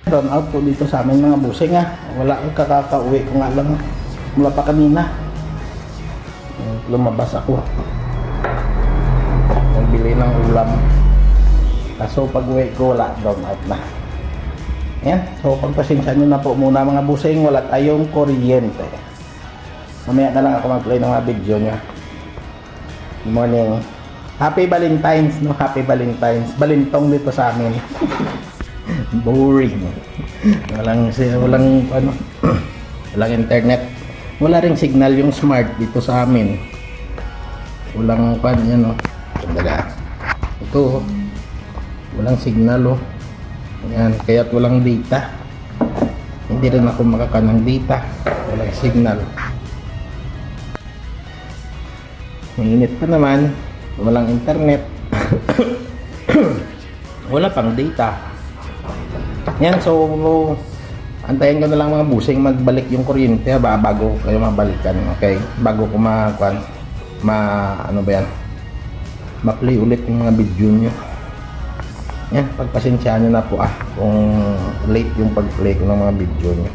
Run out po dito sa amin mga busing ha. Wala akong kakauwi ko nga lang mula pa kanina. Lumabas ako. Nagbili ng ulam. Kaso pag uwi ko wala, run out na. Ayan. So pagpasensya nyo na po muna mga busing. Wala tayong kuryente. Mamaya na lang ako mag-play ng mga video nyo. Good morning. Happy Valentine's, no? Happy Valentine's. Balintong dito sa amin. Boring. Walang ano, walang internet. Wala ring signal yung smart dito sa amin. Walang pan yan, no. Kumbaga. Ito, walang signal, oh. Yan, kaya't walang data. Hindi rin ako makakanang data. Walang signal. Mainit pa naman. Walang internet. Wala pang data. Yan, so antayin ko na lang mga busing magbalik yung kuryente bago kayo mabalikan, okay? Bago ko ano ba yan? Ma-play ulit yung mga video nyo. Yan, pagpasensyaan nyo na po kung late yung pag-play ko ng mga video nyo.